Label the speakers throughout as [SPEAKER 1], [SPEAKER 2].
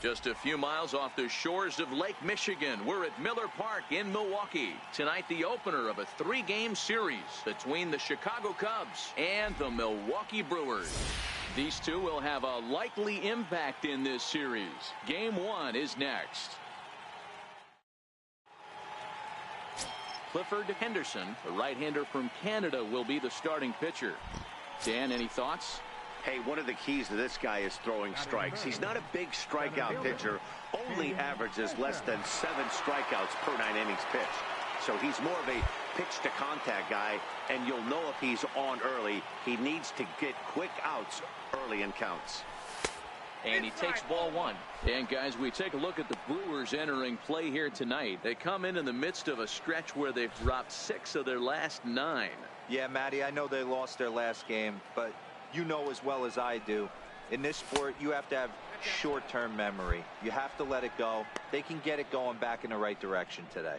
[SPEAKER 1] Just a few miles off the shores of Lake Michigan, we're at Miller Park in Milwaukee. Tonight, the opener of a 3-game series between the Chicago Cubs and the Milwaukee Brewers. These two will have a likely impact in this series. Game 1 is next. Clifford Henderson, the right-hander from Canada, will be the starting pitcher. Dan, any thoughts?
[SPEAKER 2] Hey, one of the keys to this guy is throwing strikes. He's not a big strikeout pitcher, only averages less than 7 strikeouts per 9 innings pitched. So he's more of a pitch-to-contact guy, and you'll know if he's on early. He needs to get quick outs early in counts.
[SPEAKER 1] And he takes ball 1. And, guys, we take a look at the Brewers entering play here tonight. They come in the midst of a stretch where they've dropped 6 of their last 9.
[SPEAKER 3] Yeah, Matty, I know they lost their last game, but you know as well as I do, in this sport, you have to have short-term memory. You have to let it go. They can get it going back in the right direction today.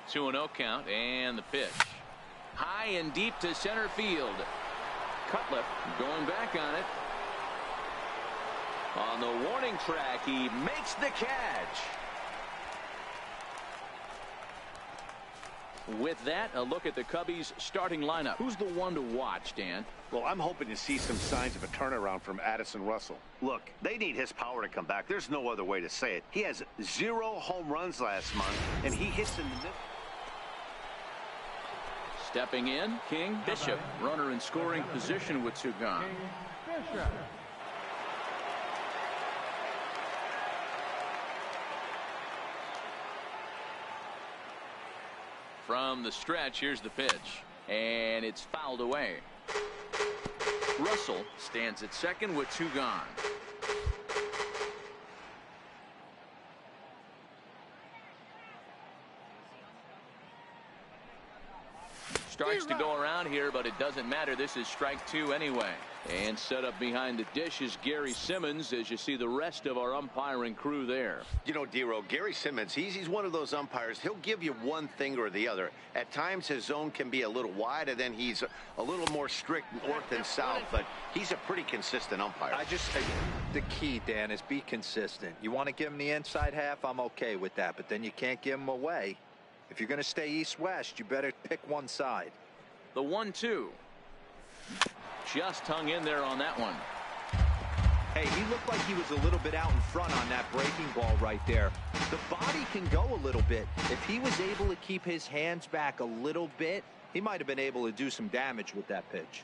[SPEAKER 1] Two 2-0 count, and the pitch. High and deep to center field. Cutler going back on it. On the warning track, he makes the catch. With that, a look at the Cubbies' starting lineup. Who's the one to watch, Dan?
[SPEAKER 2] Well, I'm hoping to see some signs of a turnaround from Addison Russell. Look, they need his power to come back. There's no other way to say it. He has 0 home runs last month, and he hits in the middle.
[SPEAKER 1] Stepping in, King Bishop, runner in scoring position with 2 gone. From the stretch, here's the pitch, and it's fouled away. Russell stands at second with 2 gone. Strikes to go around here, but it doesn't matter. This is strike 2 anyway. And set up behind the dish is Gary Simmons, as you see the rest of our umpiring crew there.
[SPEAKER 2] You know, Dero, Gary Simmons, he's one of those umpires. He'll give you one thing or the other. At times his zone can be a little wide, and then he's a little more strict north and south, but he's a pretty consistent umpire.
[SPEAKER 3] The key, Dan, is be consistent. You want to give him the inside half, I'm okay with that, but then you can't give him away. If you're going to stay east-west, you better pick one side.
[SPEAKER 1] The 1-2. Just hung in there on that one.
[SPEAKER 3] Hey, he looked like he was a little bit out in front on that breaking ball right there. The body can go a little bit. If he was able to keep his hands back a little bit, he might have been able to do some damage with that pitch.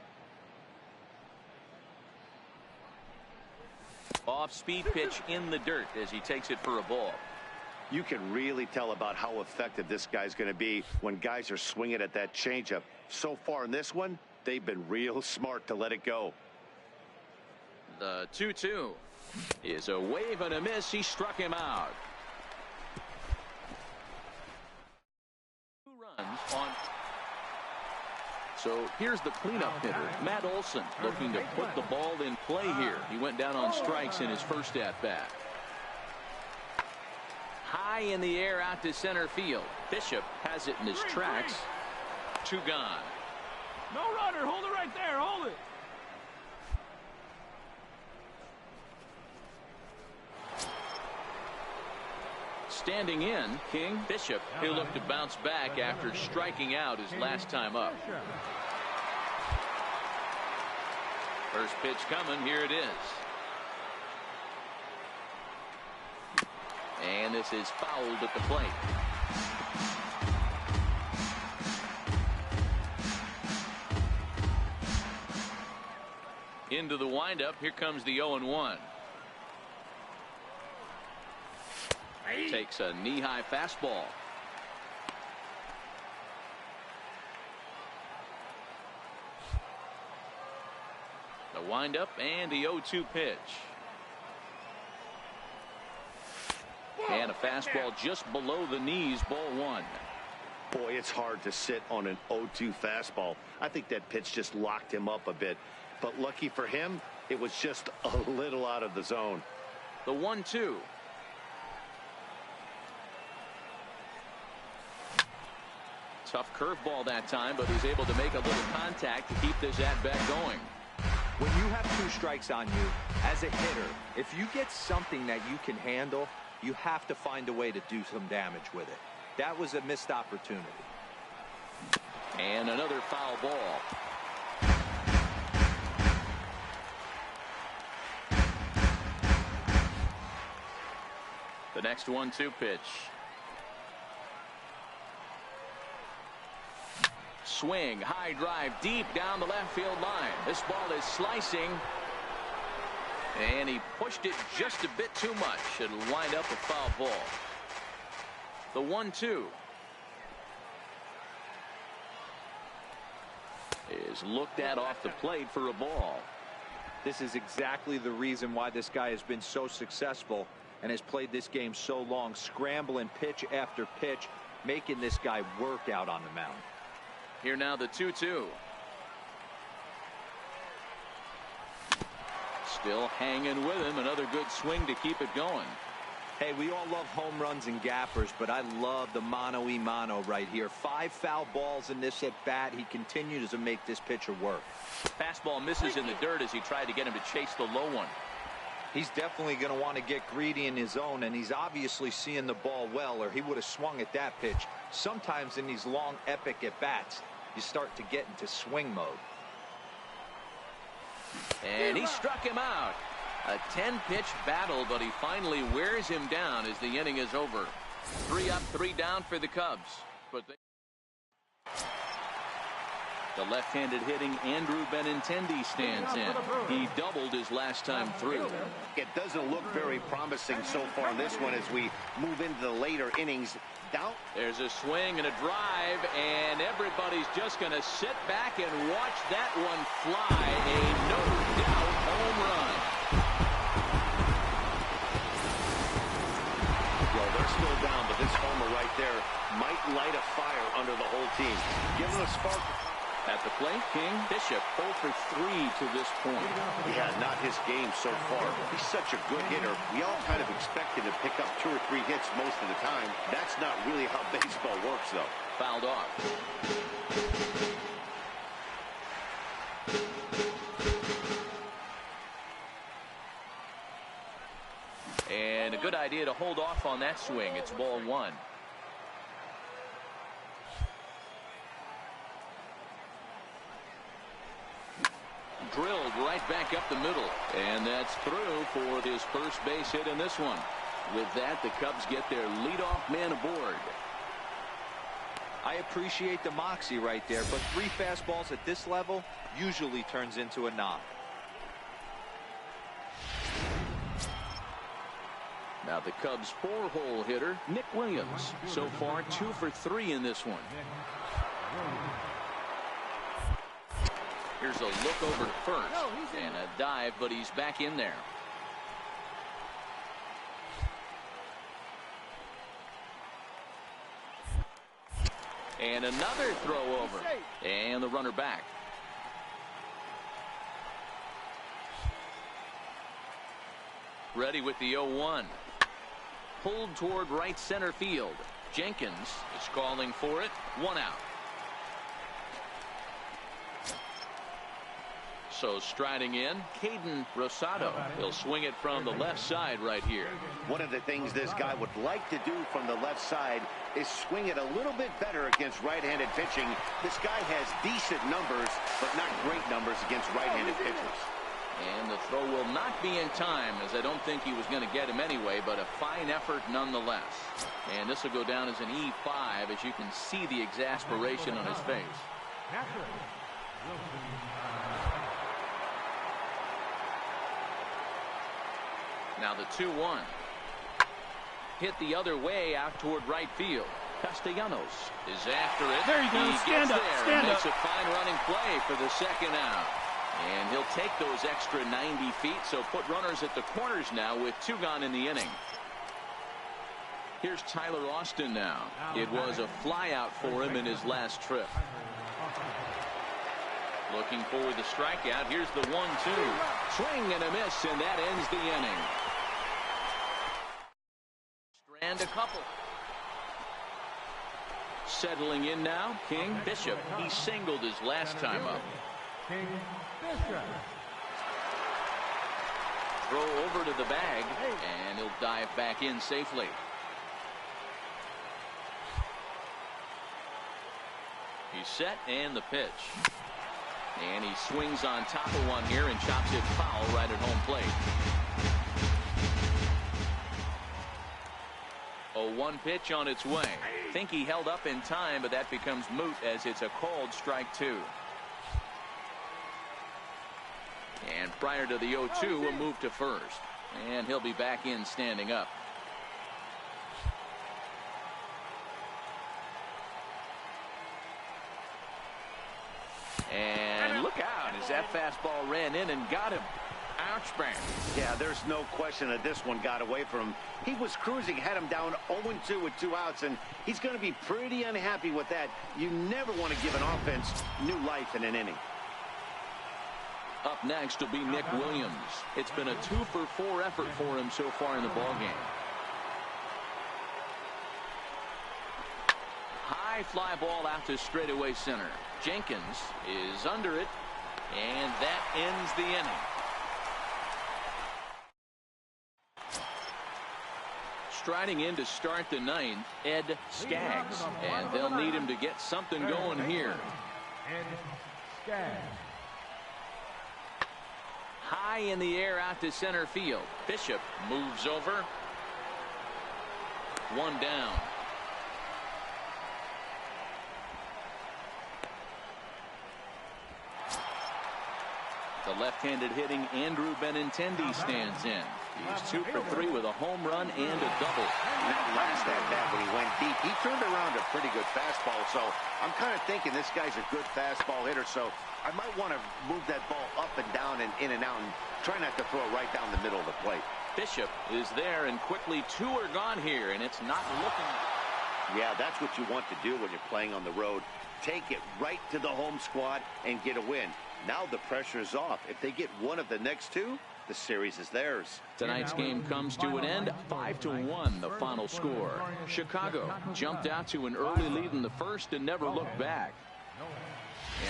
[SPEAKER 1] Off-speed pitch in the dirt as he takes it for a ball.
[SPEAKER 2] You can really tell about how effective this guy's going to be when guys are swinging at that changeup. So far in this one, they've been real smart to let it go.
[SPEAKER 1] The 2-2 is a wave and a miss. He struck him out. 2 runs on. So here's the cleanup hitter, Matt Olson, looking to put the ball in play here. He went down on strikes in his first at-bat. High in the air out to center field. Bishop has it in his tracks. 2 gone.
[SPEAKER 4] No runner. Hold it right there. Hold it.
[SPEAKER 1] Standing in, King Bishop. He'll look to bounce back after striking out his last time up. First pitch coming. Here it is. And this is fouled at the plate. Into the windup. Here comes the 0-1. Takes a knee-high fastball. The windup and the 0-2 pitch. And a fastball just below the knees, ball 1.
[SPEAKER 2] Boy, it's hard to sit on an 0-2 fastball. I think that pitch just locked him up a bit. But lucky for him, it was just a little out of the zone.
[SPEAKER 1] The 1-2. Tough curveball that time, but he's able to make a little contact to keep this at-bat going.
[SPEAKER 3] When you have 2 strikes on you, as a hitter, if you get something that you can handle, you have to find a way to do some damage with it. That was a missed opportunity.
[SPEAKER 1] And another foul ball. The next 1-2 pitch. Swing, high drive, deep down the left field line. This ball is slicing. And he pushed it just a bit too much. It'll wind up a foul ball. The 1-2 is looked at off the plate for a ball.
[SPEAKER 3] This is exactly the reason why this guy has been so successful and has played this game so long, scrambling pitch after pitch, making this guy work out on the mound.
[SPEAKER 1] Here now the 2-2. Still hanging with him. Another good swing to keep it going.
[SPEAKER 3] Hey, we all love home runs and gappers, but I love the mano-y-mano right here. 5 foul balls in this at-bat. He continues to make this pitcher work.
[SPEAKER 1] Fastball misses in the dirt as he tried to get him to chase the low one.
[SPEAKER 3] He's definitely going to want to get greedy in his zone, and he's obviously seeing the ball well, or he would have swung at that pitch. Sometimes in these long, epic at-bats, you start to get into swing mode.
[SPEAKER 1] And he struck him out. A 10-pitch battle, but he finally wears him down as the inning is over. 3 up, 3 down for the Cubs. But the left-handed hitting Andrew Benintendi stands in. He doubled his last time through.
[SPEAKER 2] It doesn't look very promising so far in this one as we move into the later innings.
[SPEAKER 1] There's a swing and a drive, and everybody's just going to sit back and watch that one fly. A no-doubt home run.
[SPEAKER 2] Well, they're still down, but this homer right there might light a fire under the whole team. Give them a spark.
[SPEAKER 1] At the plate, King Bishop 0 for 3 to this point.
[SPEAKER 2] Yeah, not his game so far. He's such a good hitter. We all kind of expect him to pick up 2 or 3 hits most of the time. That's not really how baseball works, though.
[SPEAKER 1] Fouled off. And a good idea to hold off on that swing. It's ball 1. Drilled right back up the middle, and that's through for his first base hit in this one. With that, the Cubs get their leadoff man aboard.
[SPEAKER 3] I appreciate the moxie right there, but 3 fastballs at this level usually turns into a knock.
[SPEAKER 1] Now the Cubs' 4-hole hitter Nick Williams, so far 2 for 3 in this one. Here's a look over to first and a dive, but he's back in there. And another throw over, and the runner back. Ready with the 0-1. Pulled toward right center field. Jenkins is calling for it. 1 out. So striding in, Caden Rosado. He'll swing it from the left side right here.
[SPEAKER 2] One of the things this guy would like to do from the left side is swing it a little bit better against right-handed pitching. This guy has decent numbers, but not great numbers against right-handed pitchers.
[SPEAKER 1] And the throw will not be in time, as I don't think he was going to get him anyway, but a fine effort nonetheless. And this will go down as an E5, as you can see the exasperation on his face. Now the 2-1. Hit the other way out toward right field. Castellanos is after it.
[SPEAKER 4] There you go.
[SPEAKER 1] He
[SPEAKER 4] Stand
[SPEAKER 1] gets
[SPEAKER 4] up.
[SPEAKER 1] there
[SPEAKER 4] Stand
[SPEAKER 1] and makes
[SPEAKER 4] up.
[SPEAKER 1] a fine running play for the 2nd out. And he'll take those extra 90 feet, so put runners at the corners now with 2 gone in the inning. Here's Tyler Austin now. It was a fly out for him in his last trip. Looking for the strikeout. Here's the 1-2. Swing and a miss, and that ends the inning. Strand a couple. Settling in now, King Bishop. He singled his last time up.
[SPEAKER 4] King Bishop.
[SPEAKER 1] Throw over to the bag, and he'll dive back in safely. He's set, and the pitch. And he swings on top of one here and chops it foul right at home plate. A 1 pitch on its way. Think he held up in time, but that becomes moot as it's a called strike 2. And prior to the 0-2, a move to first. And he'll be back in standing up. And look out as that fastball ran in and got him. Ouch, bang.
[SPEAKER 2] Yeah, there's no question that this one got away from him. He was cruising, had him down 0-2 with 2 outs, and he's going to be pretty unhappy with that. You never want to give an offense new life in an inning.
[SPEAKER 1] Up next will be Nick Williams. It's been a 2-for-4 effort for him so far in the ballgame. High fly ball out to straightaway center. Jenkins is under it, and that ends the inning. Striding in to start the 9th, Ed Skaggs, and they'll need him to get something going here.
[SPEAKER 4] Ed Skaggs.
[SPEAKER 1] High in the air out to center field. Bishop moves over. 1 down. The left-handed hitting Andrew Benintendi stands in. He's 2 for 3 with a home run and a double.
[SPEAKER 2] That last at-bat when he went deep, he turned around a pretty good fastball. So I'm kind of thinking this guy's a good fastball hitter. So I might want to move that ball up and down and in and out and try not to throw it right down the middle of the plate.
[SPEAKER 1] Bishop is there, and quickly 2 are gone here, and it's not looking.
[SPEAKER 2] Yeah, that's what you want to do when you're playing on the road. Take it right to the home squad and get a win. Now the pressure is off. If they get one of the next 2, the series is theirs.
[SPEAKER 1] Tonight's game comes to an end. 5-1 the final score. Chicago jumped out to an early lead in the first and never looked back.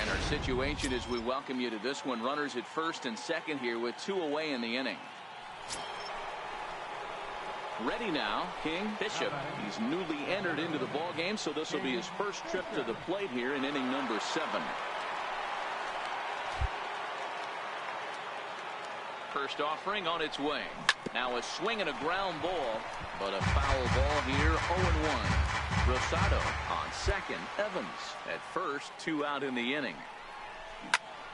[SPEAKER 1] And our situation is we welcome you to this one. Runners at first and second here with 2 away in the inning. Ready now, King Bishop. He's newly entered into the ball game, so this will be his first trip to the plate here in inning number 7. First offering on its way. Now a swing and a ground ball, but a foul ball here. 0-1. Rosado on second. Evans at first. 2 out in the inning.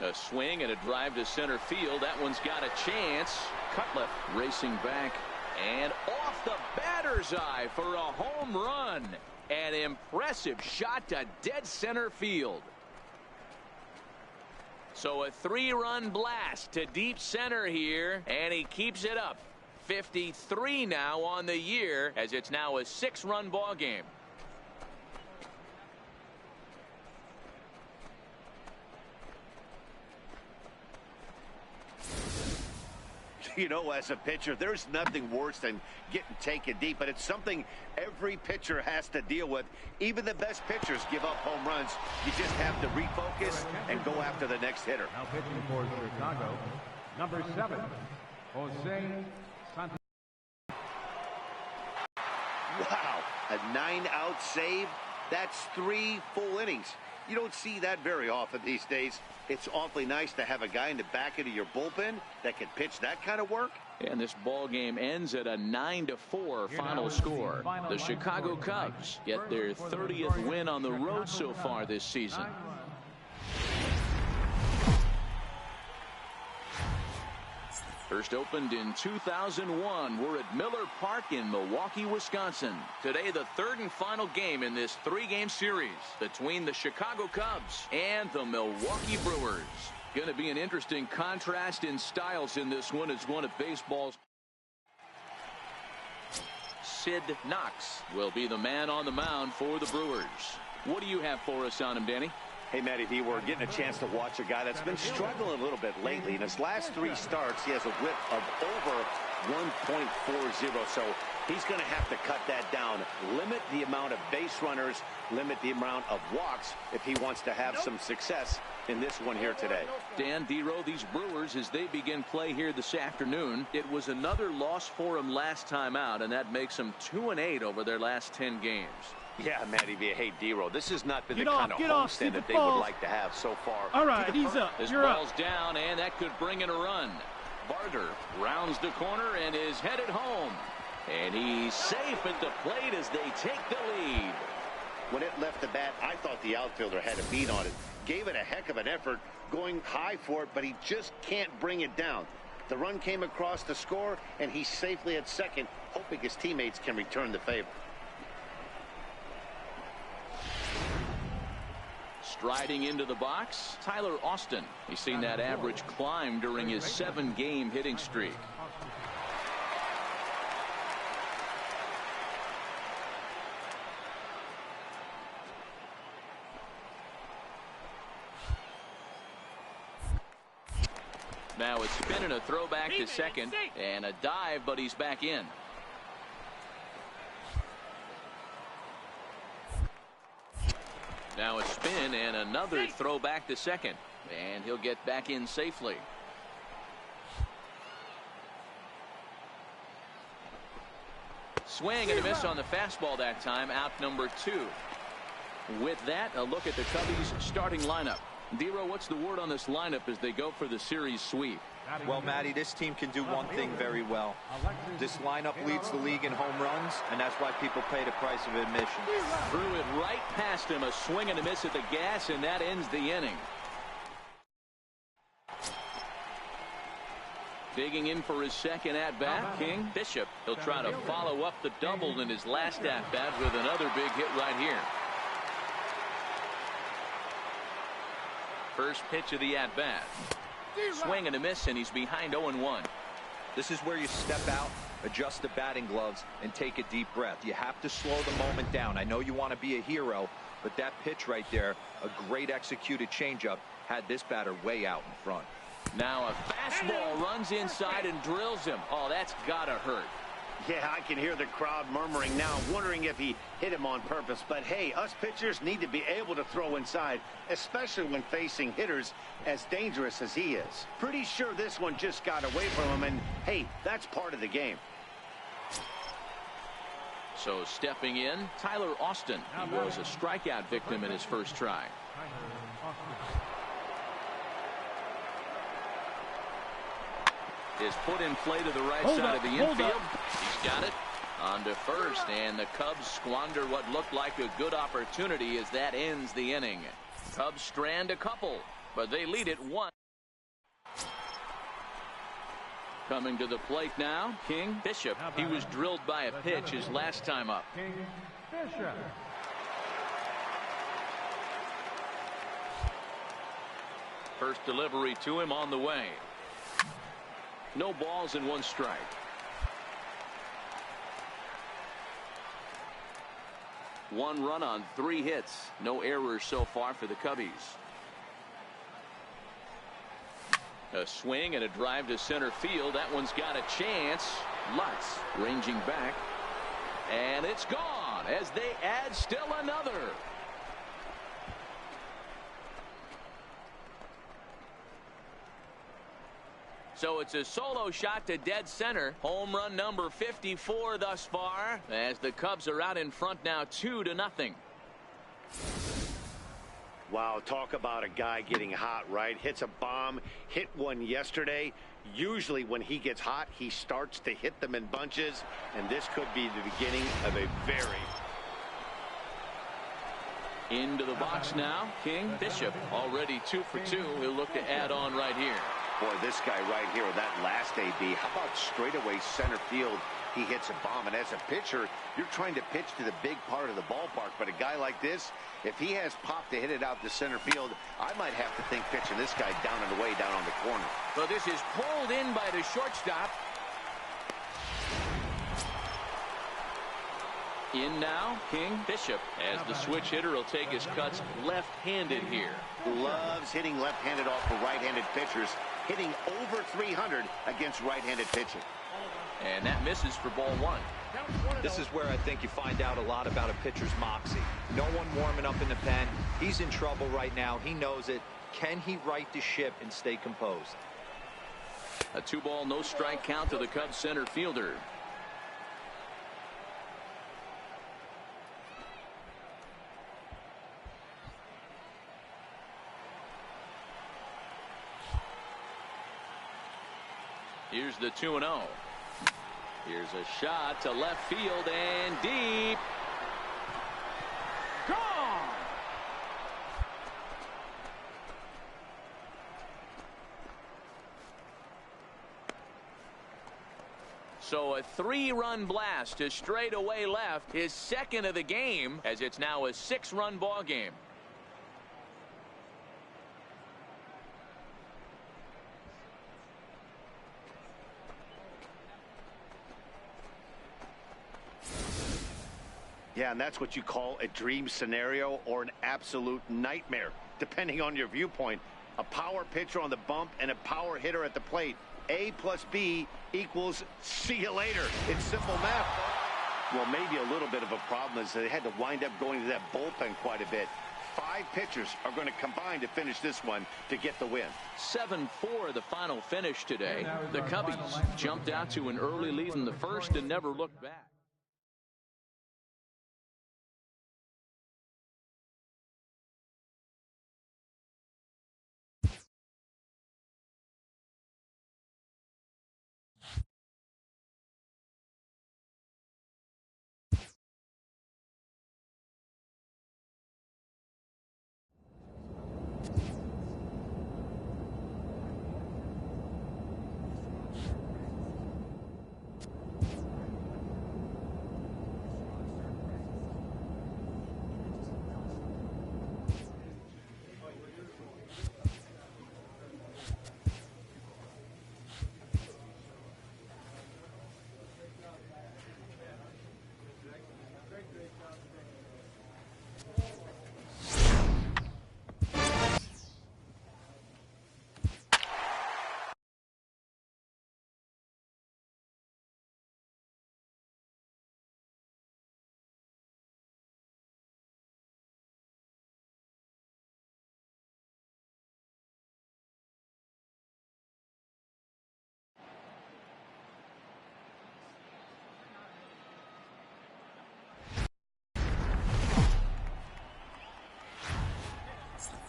[SPEAKER 1] A swing and a drive to center field. That one's got a chance. Cutler racing back and off the batter's eye for a home run. An impressive shot to dead center field. So a 3-run blast to deep center here, and he keeps it up. 53 now on the year, as it's now a 6-run ball game.
[SPEAKER 2] You know, as a pitcher, there's nothing worse than getting taken deep, but it's something every pitcher has to deal with. Even the best pitchers give up home runs. You just have to refocus and go after the next hitter.
[SPEAKER 4] Now pitching for Chicago, number 7, Jose Santos.
[SPEAKER 2] Wow, a 9-out save. That's 3 full innings. You don't see that very often these days. It's awfully nice to have a guy in the back end of your bullpen that can pitch that kind of work.
[SPEAKER 1] And this ball game ends at a 9-4 final score. The Chicago Cubs get their 30th win on the road so far this season. First opened in 2001. We're at Miller Park in Milwaukee, Wisconsin. Today, the 3rd and final game in this 3-game series between the Chicago Cubs and the Milwaukee Brewers. Going to be an interesting contrast in styles in this one as one of baseball's. Sid Knox will be the man on the mound for the Brewers. What do you have for us on him, Danny?
[SPEAKER 2] Hey, Matty V, we're getting a chance to watch a guy that's been struggling a little bit lately. In his last 3 starts, he has a whip of over 1.40. So He's going to have to cut that down, limit the amount of base runners, limit the amount of walks if he wants to have some success in this one here today.
[SPEAKER 1] Dan Dero, these Brewers, as they begin play here this afternoon, it was another loss for them last time out, and that makes them 2-8 over their last 10 games.
[SPEAKER 2] Yeah, Matty V. Hey, Dero, this has not been the kind of homestand that they would like to have so far.
[SPEAKER 5] All right, he's up.
[SPEAKER 1] This
[SPEAKER 5] You're
[SPEAKER 1] ball's
[SPEAKER 5] up.
[SPEAKER 1] down, and that could bring in a run. Barger rounds the corner and is headed home. And he's safe at the plate as they take the lead.
[SPEAKER 2] When it left the bat, I thought the outfielder had a beat on it. Gave it a heck of an effort, going high for it, but he just can't bring it down. The run came across to score, and he's safely at second, hoping his teammates can return the favor.
[SPEAKER 1] Striding into the box, Tyler Austin. He's seen that average climb during his 7-game hitting streak. Now it's spinning, a throwback to second, and a dive, but he's back in. Now a spin and another throw back to second, and he'll get back in safely. Swing and a miss on the fastball that time, out number 2. With that, a look at the Cubbies starting lineup. Dero, what's the word on this lineup as they go for the series sweep?
[SPEAKER 3] Well, Matty, this team can do one thing very well. This lineup leads the league in home runs, and that's why people pay the price of admission.
[SPEAKER 1] Threw it right past him, a swing and a miss at the gas, and that ends the inning. Digging in for his second at-bat, King Bishop. He'll try to follow up the double in his last at-bat with another big hit right here. First pitch of the at-bat. Swing and a miss, and he's behind 0-1.
[SPEAKER 3] This is where you step out, adjust the batting gloves, and take a deep breath. You have to slow the moment down. I know you want to be a hero, but that pitch right there, a great executed changeup, had this batter way out in front.
[SPEAKER 1] Now a fastball runs inside and drills him. Oh, that's gotta hurt.
[SPEAKER 2] Yeah, I can hear the crowd murmuring now, wondering if he hit him on purpose. But hey, us pitchers need to be able to throw inside, especially when facing hitters as dangerous as he is. Pretty sure this one just got away from him, and hey, that's part of the game.
[SPEAKER 1] So stepping in, Tyler Austin. He was a strikeout victim in his first try. His foot in play to the right side of the infield. He's got it on to first, and the Cubs squander what looked like a good opportunity as that ends the inning. Cubs strand a couple, but they lead it 1. Coming to the plate now, King Bishop. He was drilled by a pitch his last time up.
[SPEAKER 4] King Bishop.
[SPEAKER 1] First delivery to him on the way. No balls and 1 strike. One run on 3 hits. No errors so far for the Cubbies. A swing and a drive to center field. That one's got a chance. Lutz ranging back. And it's gone as they add still another. So it's a solo shot to dead center. Home run number 54 thus far, as the Cubs are out in front now 2-0.
[SPEAKER 2] Wow, talk about a guy getting hot, right? Hits a bomb, hit one yesterday. Usually when he gets hot, he starts to hit them in bunches, and this could be the beginning of a very...
[SPEAKER 1] Into the box now, King Bishop, already 2 for 2. He'll look to add on right here.
[SPEAKER 2] Boy, this guy right here with that last AB, how about straightaway center field? He hits a bomb, and as a pitcher, you're trying to pitch to the big part of the ballpark, but a guy like this, if he has pop to hit it out to center field, I might have to think pitching this guy down and away down on the corner.
[SPEAKER 1] So this is pulled in by the shortstop. In now, King Bishop, as the switch hitter will take his cuts left-handed here.
[SPEAKER 2] Loves hitting left-handed off for right-handed pitchers, hitting over 300 against right-handed pitching.
[SPEAKER 1] And that misses for ball 1.
[SPEAKER 3] This is where I think you find out a lot about a pitcher's moxie. No one warming up in the pen. He's in trouble right now. He knows it. Can he right the ship and stay composed?
[SPEAKER 1] A 2-ball, no strike count to the Cubs center fielder. Here's the 2-0. Here's a shot to left field and deep. Gone! So a 3-run blast to straightaway left, his second of the game, as it's now a 6-run ball game.
[SPEAKER 2] Yeah, and that's what you call a dream scenario or an absolute nightmare, depending on your viewpoint. A power pitcher on the bump and a power hitter at the plate. A plus B equals see you later. It's simple math. Well, maybe a little bit of a problem is they had to wind up going to that bullpen quite a bit. 5 pitchers are going to combine to finish this one to get the win.
[SPEAKER 1] 7-4 the final finish today. The Cubbies jumped out to an early lead in the first and never looked back.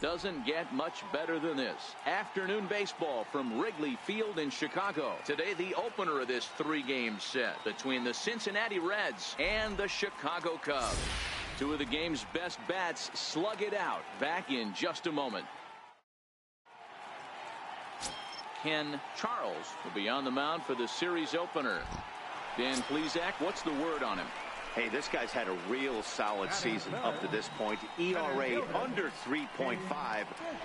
[SPEAKER 1] Doesn't get much better than this. Afternoon baseball from Wrigley Field in Chicago. Today, the opener of this 3-game set between the Cincinnati Reds and the Chicago Cubs. 2 of the game's best bats slug it out. Back in just a moment. Ken Charles will be on the mound for the series opener. Dan Plesac, what's the word on him?
[SPEAKER 2] Hey, this guy's had a real solid season up to this point. ERA under 3.5,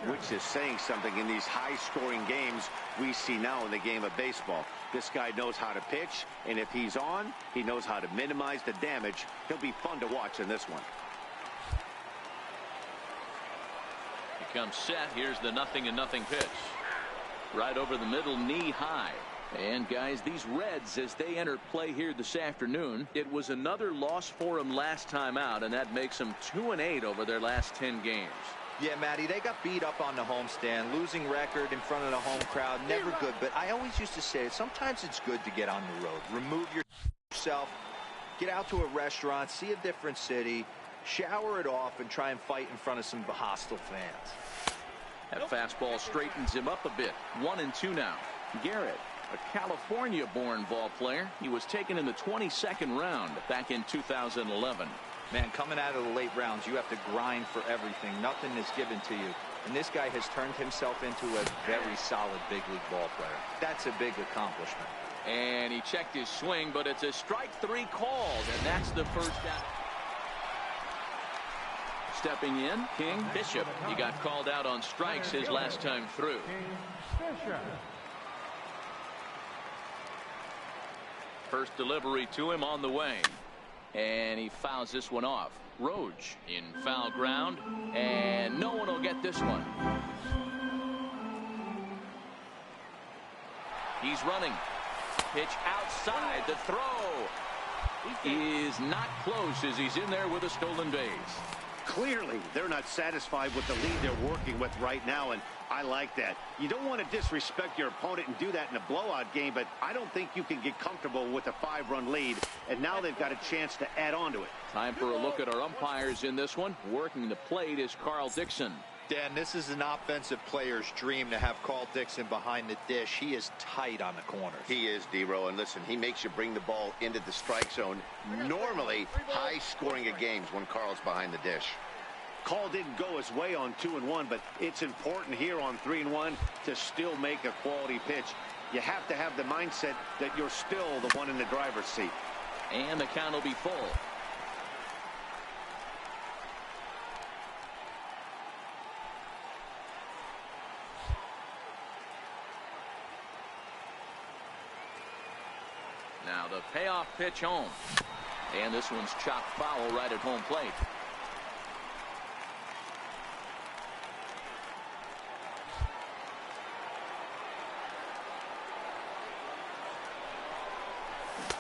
[SPEAKER 2] which is saying something in these high-scoring games we see now in the game of baseball. This guy knows how to pitch, and if he's on, he knows how to minimize the damage. He'll be fun to watch in this one.
[SPEAKER 1] He comes set. Here's the 0-0 pitch. Right over the middle, knee high. And guys, these Reds, as they enter play here this afternoon, it was another loss for them last time out, and that makes them 2-8 over their last 10 games.
[SPEAKER 3] Yeah, Matty, they got beat up on the homestand. Losing record in front of the home crowd, never good. But I always used to say, sometimes it's good to get on the road. Remove yourself, get out to a restaurant, see a different city, shower it off, and try and fight in front of some hostile fans.
[SPEAKER 1] That fastball straightens him up a bit. 1-2 now. Garrett, a California-born ball player. He was taken in the 22nd round back in 2011.
[SPEAKER 3] Man, coming out of the late rounds, you have to grind for everything. Nothing is given to you. And this guy has turned himself into a very solid big league ball player. That's a big accomplishment.
[SPEAKER 1] And he checked his swing, but it's a strike 3 called, and that's the first down. Stepping in, King Bishop. He got called out on strikes his last time through. First delivery to him on the way. And he fouls this one off. Roach in foul ground. And no one will get this one. He's running. Pitch outside the throw. is not close as he's in there with a stolen base.
[SPEAKER 2] Clearly, they're not satisfied with the lead they're working with right now, and I like that. You don't want to disrespect your opponent and do that in a blowout game, but I don't think you can get comfortable with a 5-run lead, and now they've got a chance to add on to it.
[SPEAKER 1] Time for a look at our umpires in this one. Working the plate is Carl Dixon.
[SPEAKER 3] Dan, this is an offensive player's dream to have Carl Dixon behind the dish. He is tight on the corners.
[SPEAKER 2] He is, D-Row, and listen, he makes you bring the ball into the strike zone. Normally, high-scoring of games when Carl's behind the dish. Call didn't go his way on 2-1, but it's important here on 3-1 to still make a quality pitch. You have to have the mindset that you're still the one in the driver's seat.
[SPEAKER 1] And the count will be full. Now the payoff pitch home. And this one's chopped foul right at home plate.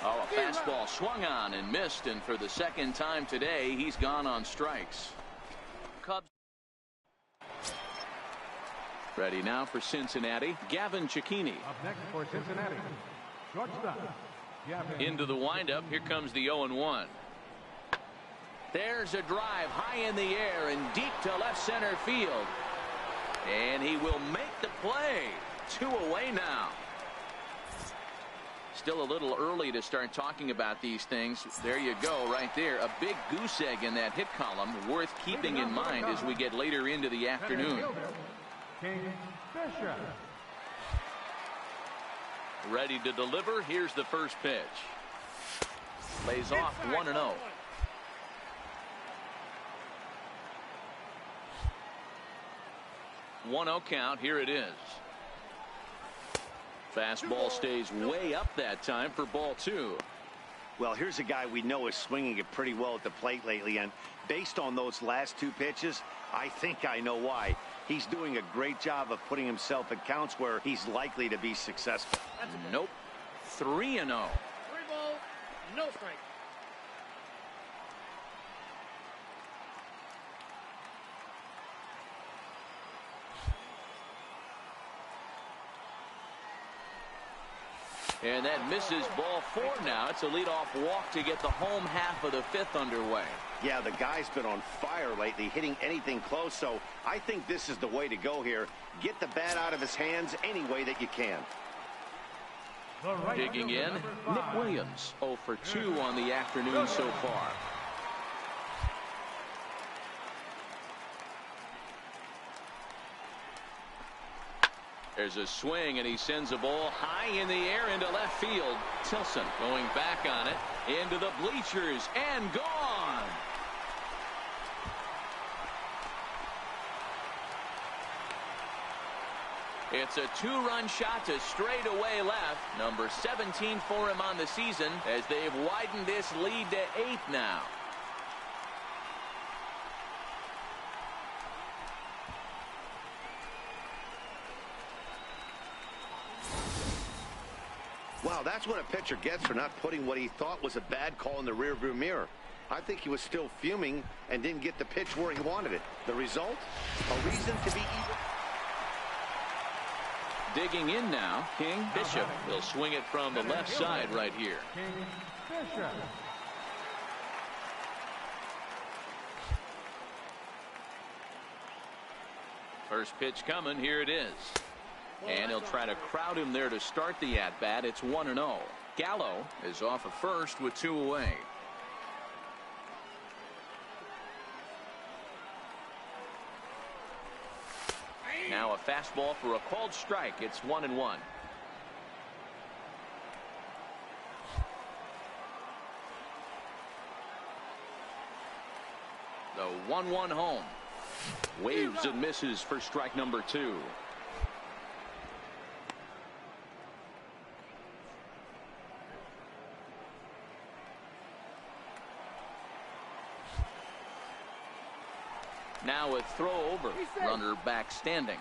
[SPEAKER 1] Oh, a fastball swung on and missed, and for the second time today, he's gone on strikes. Cubs ready now for Cincinnati. Gavin Cecchini.
[SPEAKER 4] Up next for Cincinnati, shortstop.
[SPEAKER 1] Into the windup. Here comes the 0-1. There's a drive high in the air and deep to left center field. And he will make the play. 2 away now. Still a little early to start talking about these things. There you go right there. A big goose egg in that hit column, worth keeping in mind as we get later into the afternoon.
[SPEAKER 4] King Fisher.
[SPEAKER 1] Ready to deliver. Here's the first pitch. Lays off 1-0. One 0 count. Here it is. Fastball stays way up that time for ball 2.
[SPEAKER 2] Well, here's a guy we know is swinging it pretty well at the plate lately, and based on those last 2 pitches, I think I know why. He's doing a great job of putting himself in counts where he's likely to be successful.
[SPEAKER 1] Nope. 3-0.
[SPEAKER 5] 3 ball, no strike.
[SPEAKER 1] And that misses ball 4 now. It's a leadoff walk to get the home half of the 5th underway.
[SPEAKER 2] Yeah, the guy's been on fire lately, hitting anything close, so I think this is the way to go here. Get the bat out of his hands any way that you can.
[SPEAKER 1] Digging in, Nick Williams, 0 for 2 on the afternoon so far. There's a swing, and he sends a ball high in the air into left field. Tilson going back on it, into the bleachers, and gone. It's a 2-run shot to straightaway left. Number 17 for him on the season as they've widened this lead to 8 now.
[SPEAKER 2] Wow, that's what a pitcher gets for not putting what he thought was a bad call in the rearview mirror. I think he was still fuming and didn't get the pitch where he wanted it. The result? A reason to be even.
[SPEAKER 1] Digging in now, King Bishop. He'll swing it from the left side right here.
[SPEAKER 4] King Fisher.
[SPEAKER 1] First pitch coming. Here it is. And he'll try to crowd him there to start the at-bat. It's 1-0. Gallo is off of first with 2 away. Now a fastball for a called strike. It's 1-1. The 1-1 home. Waves and misses for strike number 2. Now a throw over. Runner back standing.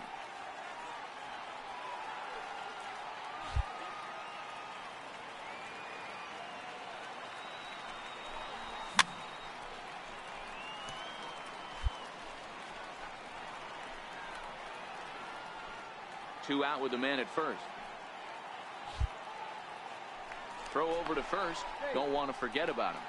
[SPEAKER 1] 2 out with the man at first. Throw over to first. Don't want to forget about him.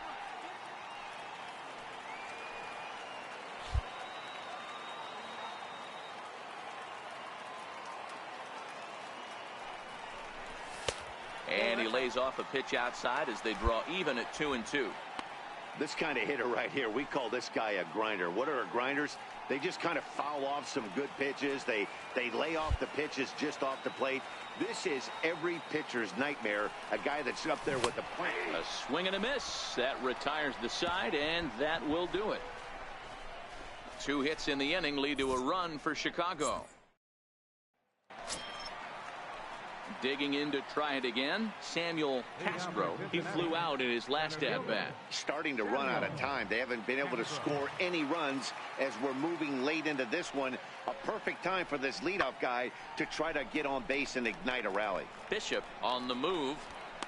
[SPEAKER 1] And he lays off a pitch outside as they draw even at 2-2.
[SPEAKER 2] This kind of hitter right here, we call this guy a grinder. What are grinders? They just kind of foul off some good pitches. They lay off the pitches just off the plate. This is every pitcher's nightmare, a guy that's up there with the plan.
[SPEAKER 1] A swing and a miss. That retires the side, and that will do it. 2 hits in the inning lead to a run for Chicago. Digging in to try it again, Samuel Castro. He flew out in his last at-bat.
[SPEAKER 2] Starting to run out of time. They haven't been able to score any runs as we're moving late into this one. A perfect time for this leadoff guy to try to get on base and ignite a rally.
[SPEAKER 1] Bishop on the move.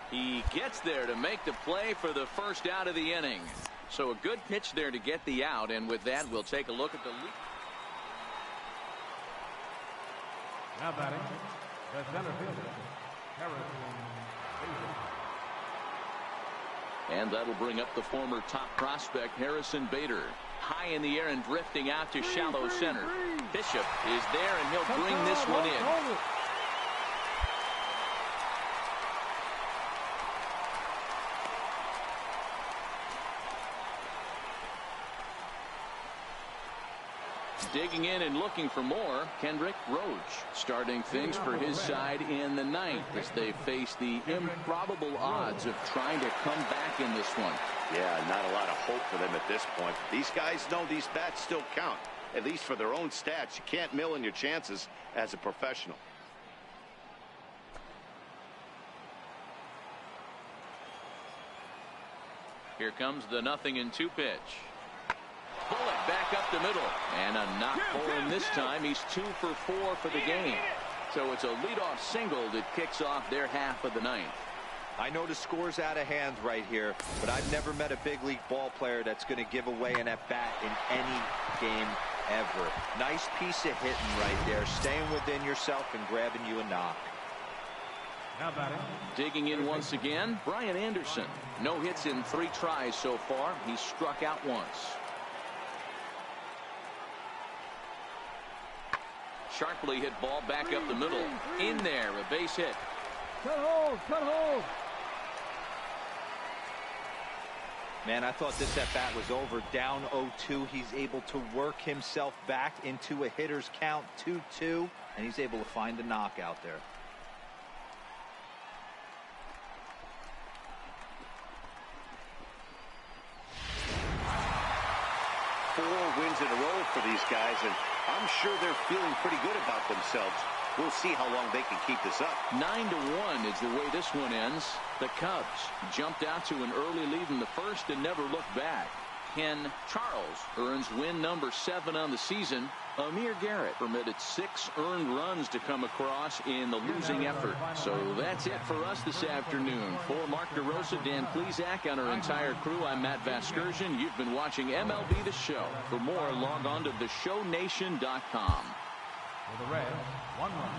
[SPEAKER 1] He gets there to make the play for the first out of the inning. So a good pitch there to get the out, and with that, we'll take a look at the lead.
[SPEAKER 4] Now batting, the center fielder, Harrison.
[SPEAKER 1] And that'll bring up the former top prospect, Harrison Bader. High in the air and drifting out to shallow center. Bishop is there, and he'll bring this one in. Digging in and looking for more, Kendrick Roach, starting things for his side in the 9th as they face the improbable odds of trying to come back in this one.
[SPEAKER 2] Yeah, not a lot of hope for them at this point. These guys know these bats still count, at least for their own stats. You can't mill in your chances as a professional.
[SPEAKER 1] Here comes the 0-2 pitch. Bullet back up the middle, and a knock for him this time. He's 2 for 4 for the game. So it's a leadoff single that kicks off their half of the 9th.
[SPEAKER 3] I know the score's out of hand right here, but I've never met a big league ball player that's going to give away an at-bat in any game ever. Nice piece of hitting right there, staying within yourself and grabbing you a knock.
[SPEAKER 4] Now batting.
[SPEAKER 1] Digging in once again, Brian Anderson. No hits in 3 tries so far. He's struck out once. Sharply hit ball back up the middle. In there, a base hit.
[SPEAKER 4] Cut hold, cut hold.
[SPEAKER 3] Man, I thought this at-bat was over. Down 0-2. He's able to work himself back into a hitter's count, 2-2, and he's able to find a knock out there.
[SPEAKER 2] Four wins in a row for these guys, and I'm sure they're feeling pretty good about themselves. We'll see how long they can keep this up.
[SPEAKER 1] 9-1 is the way this one ends. The Cubs jumped out to an early lead in the first and never looked back. Ken Charles earns win number 7 on the season. Amir Garrett permitted 6 earned runs to come across in the losing effort. So that's it for us this afternoon. For Mark DeRosa, Dan Plesac, and our entire crew, I'm Matt Vasgersian. You've been watching MLB The Show. For more, log on to theshownation.com.
[SPEAKER 4] For the Reds, 1 run.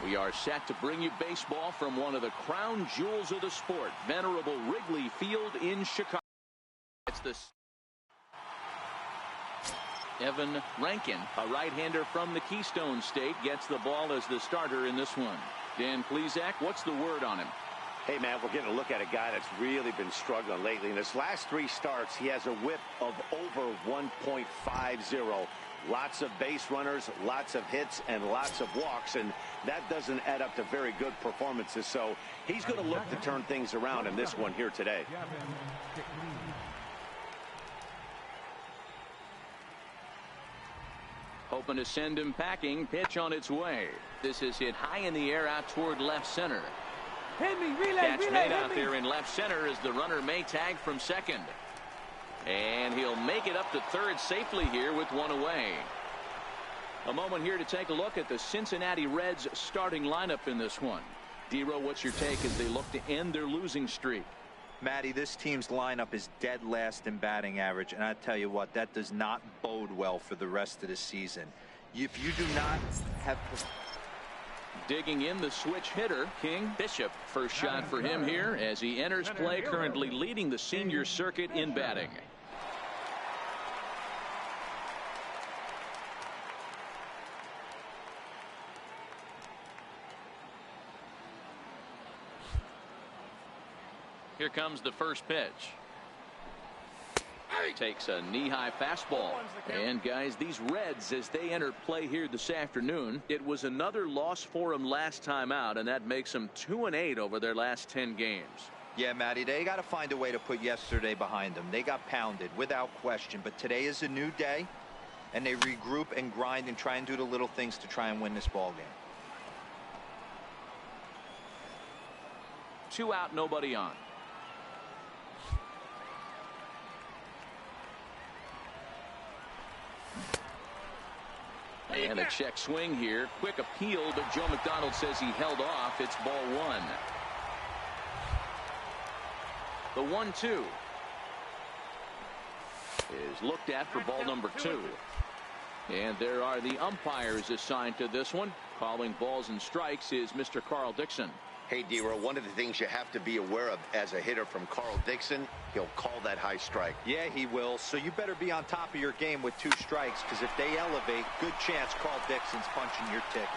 [SPEAKER 1] We are set to bring you baseball from one of the crown jewels of the sport, venerable Wrigley Field in Chicago. It's the Evan Rankin, a right-hander from the Keystone State, gets the ball as the starter in this one. Dan Plesac, what's the word on him?
[SPEAKER 2] Hey, man, we're getting a look at a guy that's really been struggling lately. In his last 3 starts, he has a whip of over 1.50. Lots of base runners, lots of hits, and lots of walks, and that doesn't add up to very good performances. So he's going to look to turn things around in this one here today.
[SPEAKER 1] Hoping to send him packing. Pitch on its way. This is hit high in the air out toward left center.
[SPEAKER 4] Hit me, relay,
[SPEAKER 1] Catch
[SPEAKER 4] relay,
[SPEAKER 1] made
[SPEAKER 4] hit
[SPEAKER 1] out
[SPEAKER 4] me.
[SPEAKER 1] there in left center as the runner may tag from second. And he'll make it up to third safely here with 1 away. A moment here to take a look at the Cincinnati Reds starting lineup in this one. Dero, what's your take as they look to end their losing streak?
[SPEAKER 3] Matty, this team's lineup is dead last in batting average, and I tell you what, that does not bode well for the rest of the season. If you do not have...
[SPEAKER 1] Digging in the switch hitter, King Bishop. First shot for him here as he enters play, currently leading the senior circuit in batting. Here comes the first pitch. Takes a knee-high fastball. And guys, these Reds, as they enter play here this afternoon, it was another loss for them last time out, and that makes them 2-8 over their last 10 games.
[SPEAKER 3] Yeah, Matty, they got to find a way to put yesterday behind them. They got pounded without question, but today is a new day, and they regroup and grind and try and do the little things to try and win this ball game.
[SPEAKER 1] 2 out, nobody on. And a check swing here. Quick appeal, but Joe McDonald says he held off. It's ball 1. The 1-2 is looked at for ball number 2. And there are the umpires assigned to this one. Calling balls and strikes is Mr. Carl Dixon.
[SPEAKER 2] Hey, D-Row, one of the things you have to be aware of as a hitter from Carl Dixon, he'll call that high strike.
[SPEAKER 3] Yeah, he will. So you better be on top of your game with 2 strikes, because if they elevate, good chance Carl Dixon's punching your ticket.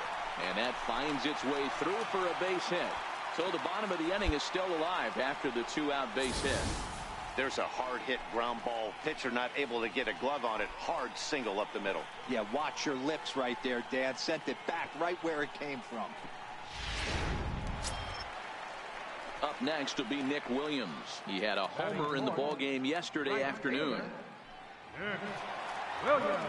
[SPEAKER 1] And that finds its way through for a base hit. So the bottom of the inning is still alive after the 2-out base hit.
[SPEAKER 2] There's a hard hit ground ball. Pitcher not able to get a glove on it. Hard single up the middle.
[SPEAKER 3] Yeah, watch your lips right there, Dan. Sent it back right where it came from.
[SPEAKER 1] Up next will be Nick Williams. He had a homer in the ballgame yesterday afternoon.
[SPEAKER 4] Williams.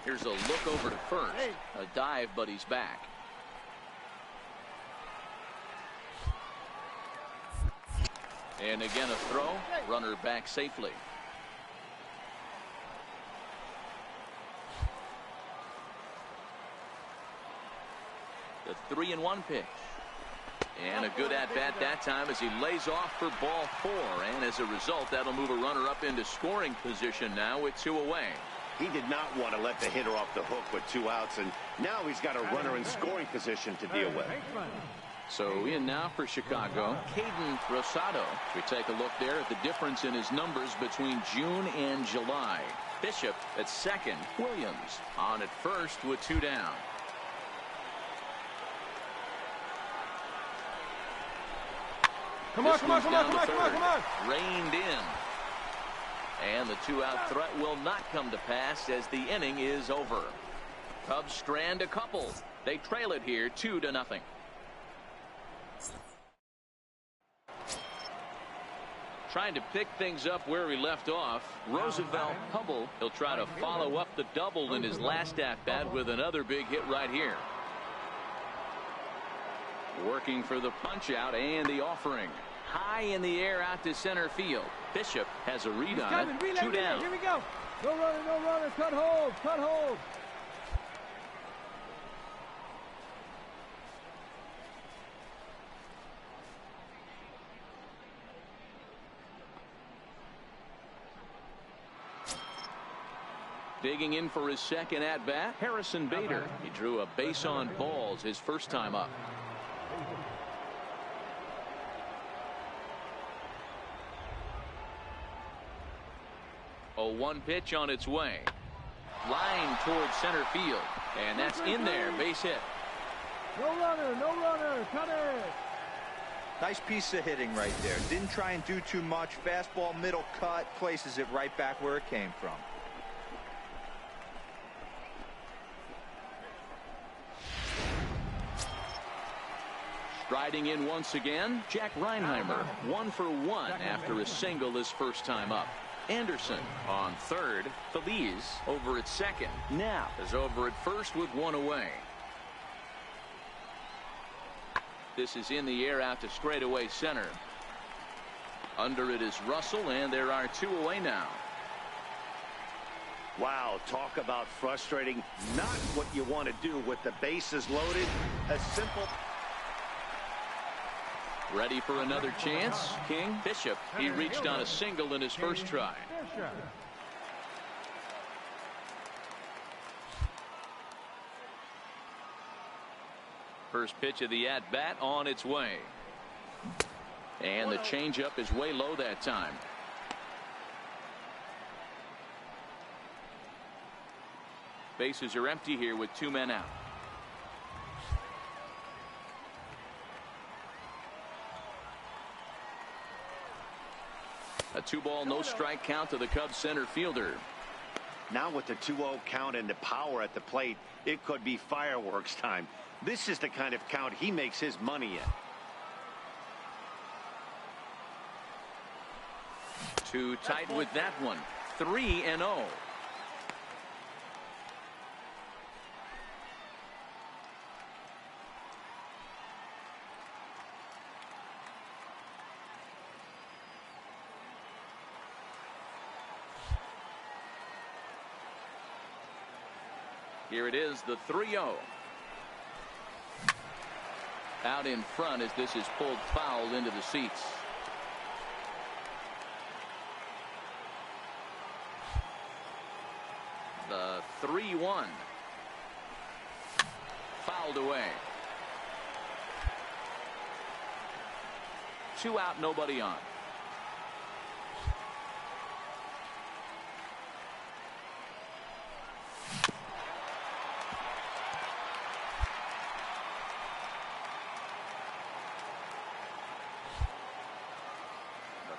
[SPEAKER 1] Here's a look over to first. A dive, but he's back. And again a throw. Runner back safely. The 3-1 pitch. And a good at-bat that time as he lays off for ball 4. And as a result, that'll move a runner up into scoring position now with 2 away.
[SPEAKER 2] He did not want to let the hitter off the hook with 2 outs, and now he's got a runner in scoring position to deal with.
[SPEAKER 1] So in now for Chicago, Caden Rosado. We take a look there at the difference in his numbers between June and July. Bishop at second. Williams on at first with 2 down.
[SPEAKER 4] Come on, come on, come on, come on, come on, come on.
[SPEAKER 1] Reined in. And the 2-out threat will not come to pass as the inning is over. Cubs strand a couple. They trail it here 2-0. Trying to pick things up where he left off. Roosevelt Hubble. He'll try to follow up the double in his last at-bat with another big hit right here. Working for the punch out and the offering. High in the air out to center field. Bishop has a read on it. 2 down.
[SPEAKER 4] Here we go. No runner, no runner. Cut hold, cut hold.
[SPEAKER 1] Digging in for his second at-bat, Harrison Bader. He drew a base on balls his first time up. A 1 pitch on its way. Line towards center field. And that's in there. Base hit.
[SPEAKER 4] No runner, no runner. Cut it.
[SPEAKER 3] Nice piece of hitting right there. Didn't try and do too much. Fastball, middle cut. Places it right back where it came from.
[SPEAKER 1] Striding in once again, Jack Reinheimer. 1 for 1 after a single his first time up. Anderson on third. Feliz over at second. Now is over at first with 1 away. This is in the air out to straightaway center. Under it is Russell, and there are 2 away now.
[SPEAKER 2] Wow, talk about frustrating. Not what you want to do with the bases loaded. A simple...
[SPEAKER 1] Ready for another chance? King Bishop. He reached on a single in his first try. First pitch of the at-bat on its way. And the changeup is way low that time. Bases are empty here with 2 men out. A 2-ball, no strike count to the Cubs center fielder.
[SPEAKER 2] Now with the 2-0 count and the power at the plate, it could be fireworks time. This is the kind of count he makes his money in.
[SPEAKER 1] Too tight with that one. 3-0. Here it is, the 3-0. Out in front as this is pulled foul into the seats. The 3-1. Fouled away. 2 out, nobody on.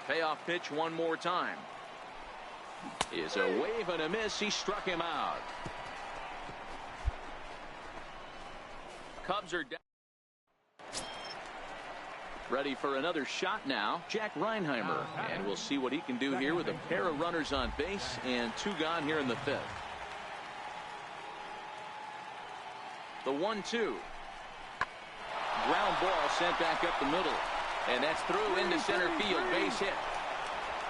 [SPEAKER 1] Payoff pitch one more time. Is a wave and a miss. He struck him out. Cubs are down. Ready for another shot now. Jack Reinheimer. And we'll see what he can do here with a pair of runners on base and 2 gone here in the 5th. The 1-2. Ground ball sent back up the middle. And that's through into center field. Base hit.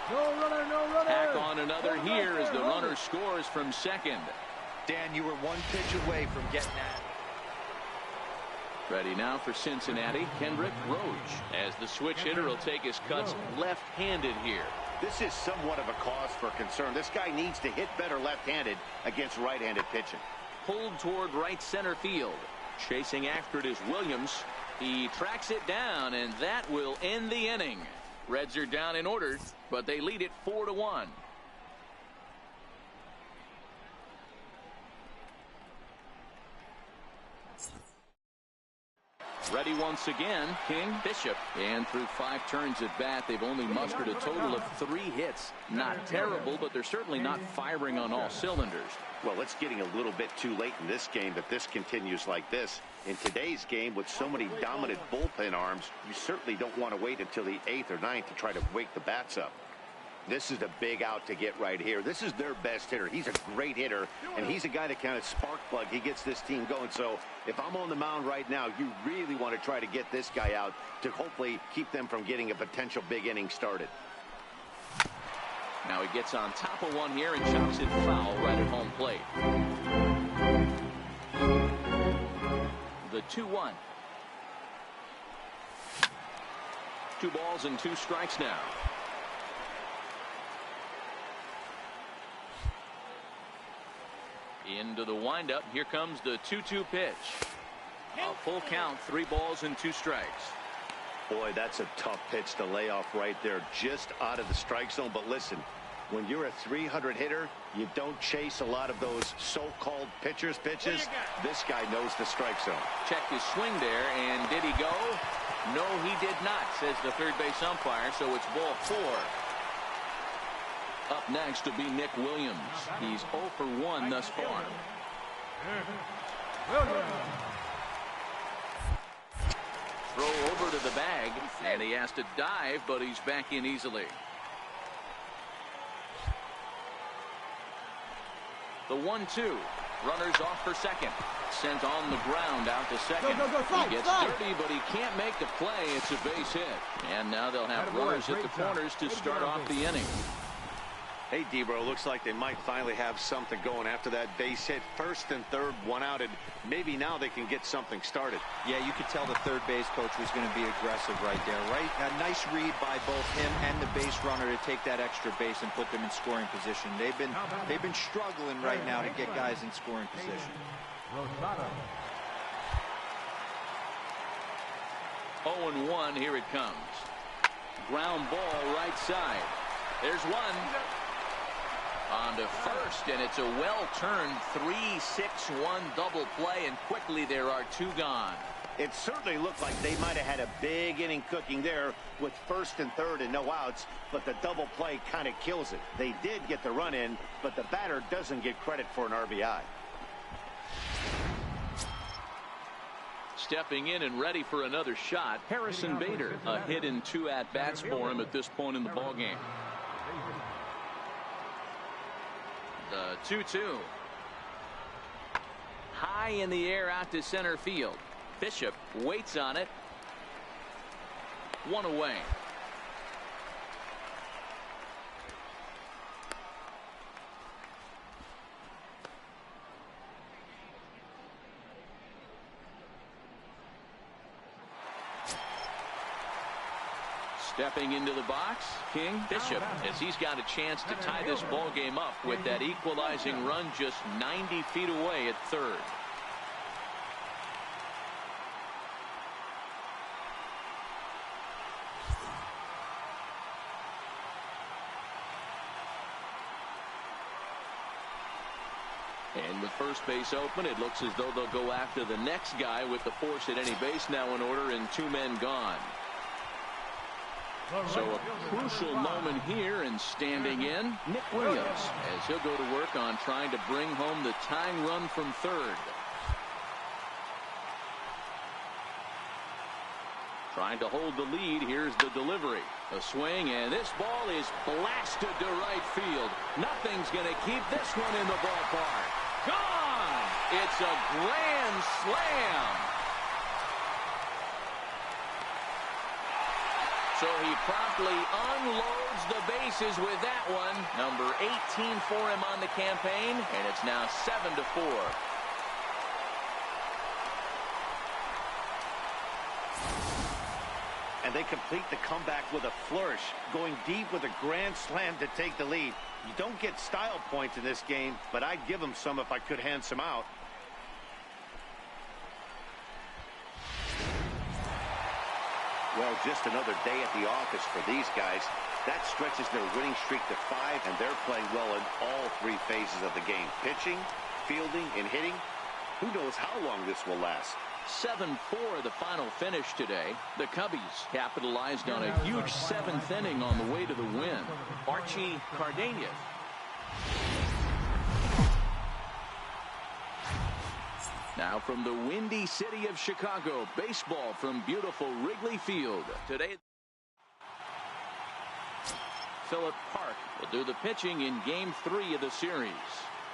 [SPEAKER 4] No runner, no runner.
[SPEAKER 1] Back on another here as the runner scores from second.
[SPEAKER 3] Dan, you were 1 pitch away from getting that.
[SPEAKER 1] Ready now for Cincinnati, Kendrick Roach. As the switch hitter will take his cuts left-handed here.
[SPEAKER 2] This is somewhat of a cause for concern. This guy needs to hit better left-handed against right-handed pitching.
[SPEAKER 1] Pulled toward right center field. Chasing after it is Williams. He tracks it down, and that will end the inning. Reds are down in order, but they lead it 4-1. Ready once again, King Bishop. And through 5 turns at bat, they've only mustered a total of 3 hits. Not terrible, but they're certainly not firing on all cylinders.
[SPEAKER 2] Well, it's getting a little bit too late in this game if this continues like this. In today's game, with so many dominant bullpen arms, you certainly don't want to wait until the 8th or 9th to try to wake the bats up. This is a big out to get right here. This is their best hitter. He's a great hitter, and he's a guy that kind of spark plug. He gets this team going. So if I'm on the mound right now, you really want to try to get this guy out to hopefully keep them from getting a potential big inning started.
[SPEAKER 1] Now he gets on top of one here and chops it foul right at home plate. The 2-1. 2 balls and 2 strikes now. Into the windup. Here comes the 2-2 pitch. A full count, 3 balls and 2 strikes.
[SPEAKER 2] Boy, that's a tough pitch to lay off right there, just out of the strike zone. But listen, when you're a 300 hitter, you don't chase a lot of those so-called pitchers' pitches. This guy knows the strike zone.
[SPEAKER 1] Checked his swing there, and did he go? No, he did not, says the third base umpire, so it's ball 4. Up next will be Nick Williams. He's 0 for 1 thus far. Throw over to the bag, and he has to dive, but he's back in easily. The 1-2. Runners off for second. Sent on the ground out to second. He gets dirty, but he can't make the play. It's a base hit. And now they'll have runners at the corners to start off the inning.
[SPEAKER 2] Hey, Debro, looks like they might finally have something going after that base hit. First and third, one out, and maybe now they can get something started.
[SPEAKER 3] Yeah, you could tell the third base coach was going to be aggressive right there, right? A nice read by both him and the base runner to take that extra base and put them in scoring position. They've been struggling right now to get guys in scoring position.
[SPEAKER 1] 0-1, here it comes. Ground ball right side. There's one. On to first, and it's a well-turned 3-6-1 double play, and quickly there are two gone.
[SPEAKER 2] It certainly looked like they might have had a big inning cooking there with first and third and no outs, but the double play kind of kills it. They did get the run in, but the batter doesn't get credit for an RBI.
[SPEAKER 1] Stepping in and ready for another shot, Harrison Bader. A hit in 2 at-bats for him at this point in the ballgame. The 2-2. High in the air out to center field. Bishop waits on it. One away. Stepping into the box, King Bishop, as he's got a chance to tie this ball game up with that equalizing run just 90 feet away at third. And with first base open, it looks as though they'll go after the next guy with the force at any base now in order and 2 men gone. So a crucial moment here, and standing in, Nick Williams, as he'll go to work on trying to bring home the tying run from third. Trying to hold the lead. Here's the delivery. A swing, and this ball is blasted to right field. Nothing's going to keep this one in the ballpark. Gone! It's a grand slam. So he promptly unloads the bases with that one. Number 18 for him on the campaign, and it's now 7-4.
[SPEAKER 2] And they complete the comeback with a flourish, going deep with a grand slam to take the lead. You don't get style points in this game, but I'd give them some if I could hand some out. Well, just another day at the office for these guys. That stretches their winning streak to 5, and they're playing well in all 3 phases of the game. Pitching, fielding, and hitting. Who knows how long this will last.
[SPEAKER 1] 7-4 the final finish today. The Cubbies capitalized on a huge 7th inning on the way to the win. Archie Cardenas. Now from the windy city of Chicago, baseball from beautiful Wrigley Field. Today, Philip Park will do the pitching in Game 3 of the series.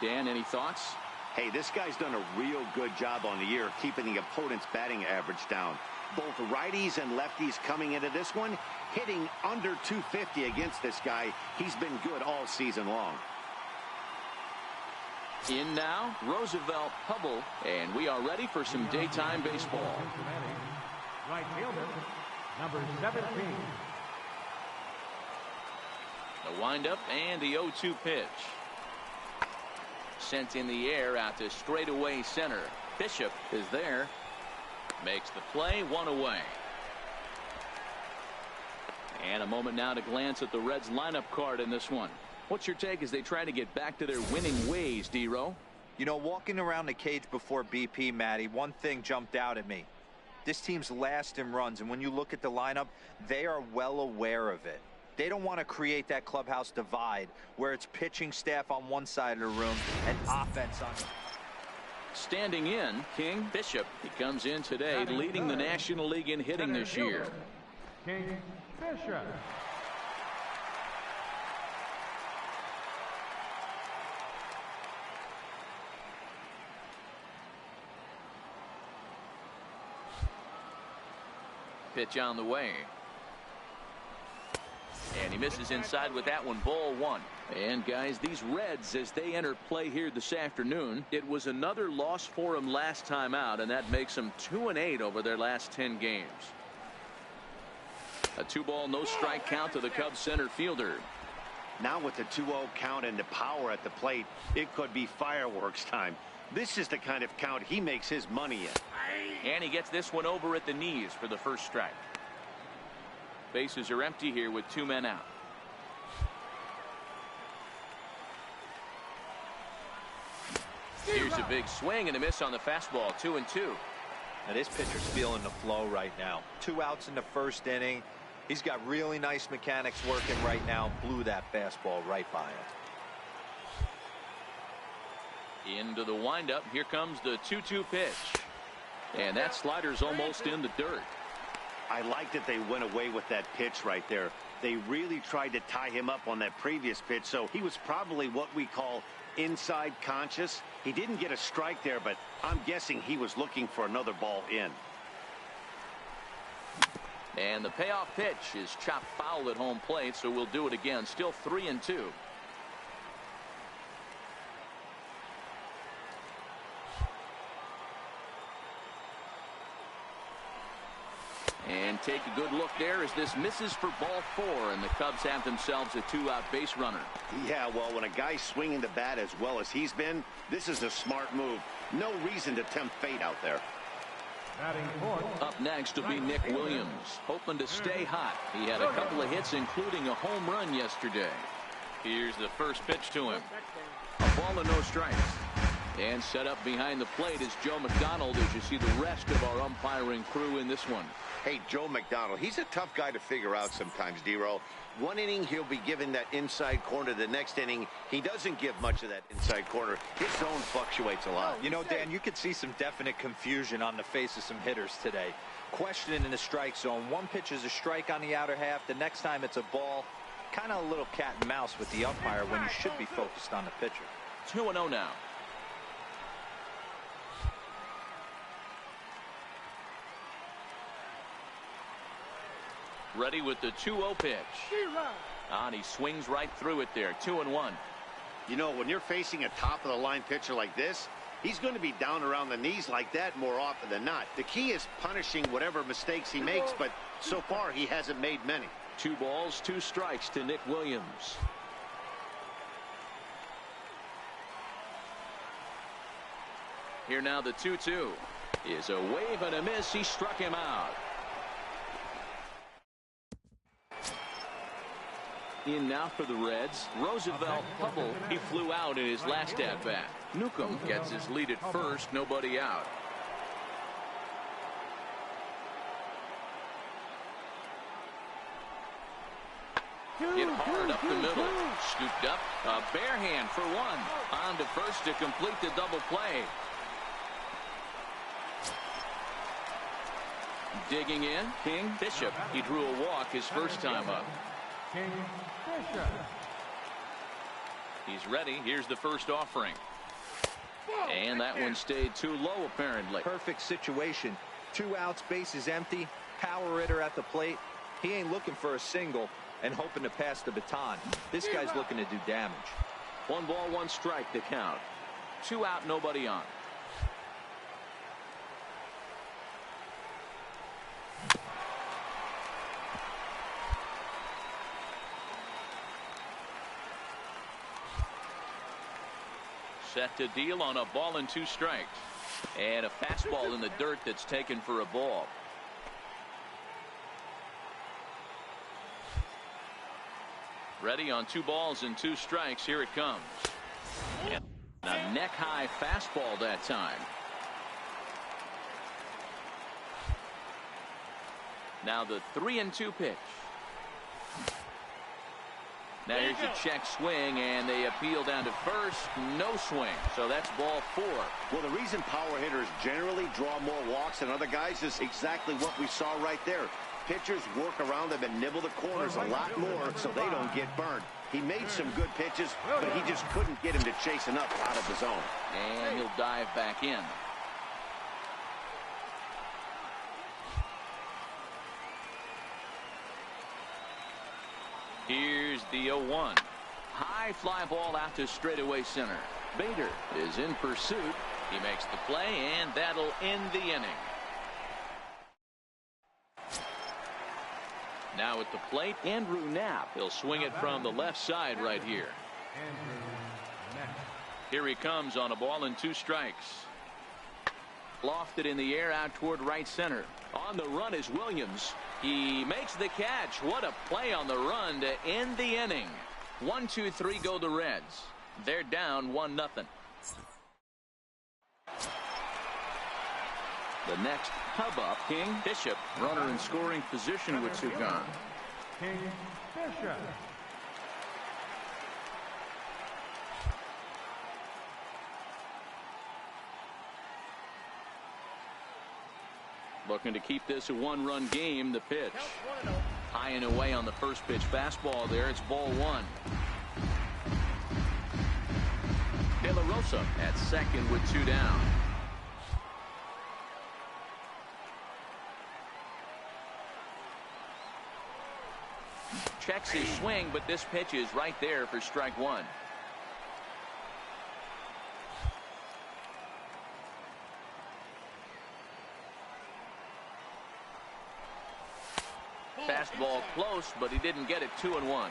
[SPEAKER 1] Dan, any thoughts?
[SPEAKER 2] Hey, this guy's done a real good job on the year keeping the opponent's batting average down. Both righties and lefties coming into this one, hitting under 250 against this guy. He's been good all season long.
[SPEAKER 1] In now, Roosevelt Hubble, and we are ready for some daytime baseball.
[SPEAKER 4] Right fielder, number 17.
[SPEAKER 1] The windup and the 0-2 pitch. Sent in the air out to straightaway center. Bishop is there. Makes the play, 1 away. And a moment now to glance at the Reds lineup card in this one. What's your take as they try to get back to their winning ways, D-Row?
[SPEAKER 3] You know, walking around the cage before BP, Matty, one thing jumped out at me. This team's last in runs, and when you look at the lineup, they are well aware of it. They don't want to create that clubhouse divide where it's pitching staff on one side of the room and offense on the other.
[SPEAKER 1] Standing in, King Bishop. He comes in today leading the National League in hitting this year.
[SPEAKER 4] King Bishop.
[SPEAKER 1] Pitch on the way. And he misses inside with that one. Ball 1. And guys, these Reds, as they enter play here this afternoon, it was another loss for them last time out, and that makes them 2-8 over their last 10 games. A 2-ball, no strike count to the Cubs center fielder.
[SPEAKER 2] Now with the 2-0 count and the power at the plate, it could be fireworks time. This is the kind of count he makes his money in.
[SPEAKER 1] And he gets this one over at the knees for the first strike. Bases are empty here with 2 men out. Here's a big swing and a miss on the fastball. 2-2.
[SPEAKER 3] Now this pitcher's feeling the flow right now. 2 outs in the first inning. He's got really nice mechanics working right now. Blew that fastball right by him.
[SPEAKER 1] Into the windup. Here comes the 2-2 pitch. And that slider's almost in the dirt.
[SPEAKER 2] I like that they went away with that pitch right there. They really tried to tie him up on that previous pitch, so he was probably what we call inside conscious. He didn't get a strike there, but I'm guessing he was looking for another ball in.
[SPEAKER 1] And the payoff pitch is chopped foul at home plate, so we'll do it again. Still 3-2. And take a good look there as this misses for ball 4, and the Cubs have themselves a 2-out base runner.
[SPEAKER 2] Yeah, well, when a guy's swinging the bat as well as he's been, this is a smart move. No reason to tempt fate out there.
[SPEAKER 1] Up next will be Nick Williams, hoping to stay hot. He had a couple of hits, including a home run yesterday. Here's the first pitch to him. A ball and no strikes. And set up behind the plate is Joe McDonald, as you see the rest of our umpiring crew in this one.
[SPEAKER 2] Hey, Joe McDonald, he's a tough guy to figure out sometimes, D-Roll. One inning, he'll be given that inside corner. The next inning, he doesn't give much of that inside corner. His zone fluctuates a lot.
[SPEAKER 3] You know, Dan, you could see some definite confusion on the face of some hitters today. Questioning in the strike zone. One pitch is a strike on the outer half. The next time it's a ball. Kind of a little cat and mouse with the umpire when you should be focused on the pitcher.
[SPEAKER 1] 2-0 now. Ready with the 2-0 pitch. And he swings right through it there. 2-1.
[SPEAKER 2] You know, when you're facing a top-of-the-line pitcher like this, he's going to be down around the knees like that more often than not. The key is punishing whatever mistakes he makes, but so far he hasn't made many.
[SPEAKER 1] 2 balls, 2 strikes to Nick Williams. Here now the 2-2 is a wave and a miss. He struck him out. In now for the Reds, Roosevelt Hubble. He flew out in his last at-bat. Newcomb gets his lead at first, nobody out. Hit hard up the middle. Scooped up. A bare hand for 1. On to first to complete the double play. Digging in, King Bishop. He drew a walk his first time up. He's ready. Here's the first offering. And that one stayed too low, apparently.
[SPEAKER 3] Perfect situation. 2 outs, bases empty. Power hitter at the plate. He ain't looking for a single and hoping to pass the baton. This guy's looking to do damage.
[SPEAKER 1] 1 ball, 1 strike to count. 2 out, nobody on. Set to deal on a ball and 2 strikes. And a fastball in the dirt that's taken for a ball. Ready on 2 balls and 2 strikes. Here it comes. And a neck-high fastball that time. Now the 3-2 pitch. Now here's a check swing, and they appeal down to first. No swing, so that's ball 4.
[SPEAKER 2] Well, the reason power hitters generally draw more walks than other guys is exactly what we saw right there. Pitchers work around them and nibble the corners a lot more so they don't get burned. He made some good pitches, but he just couldn't get him to chase enough out of the zone.
[SPEAKER 1] And he'll dive back in. Here's the 0-1. high fly ball out to straightaway center. Bader is in pursuit. He makes the play, and that'll end the inning. Now at the plate, Andrew Knapp. He'll swing it from the left side right here. Here he comes on a ball and 2 strikes. Lofted in the air out toward right center. On the run is Williams. He makes the catch. What a play on the run to end the inning. 1-2-3 go the Reds. They're down 1-0. The next hub up, King Bishop, runner in scoring position with 2 gone.
[SPEAKER 4] King Bishop.
[SPEAKER 1] Looking to keep this a 1-run game. The pitch.
[SPEAKER 5] Count 1-0.
[SPEAKER 1] High and away on the first pitch fastball there. It's ball 1. De La Rosa at second with 2 down. Checks his swing, but this pitch is right there for strike 1. Fastball close, but he didn't get it. 2-1.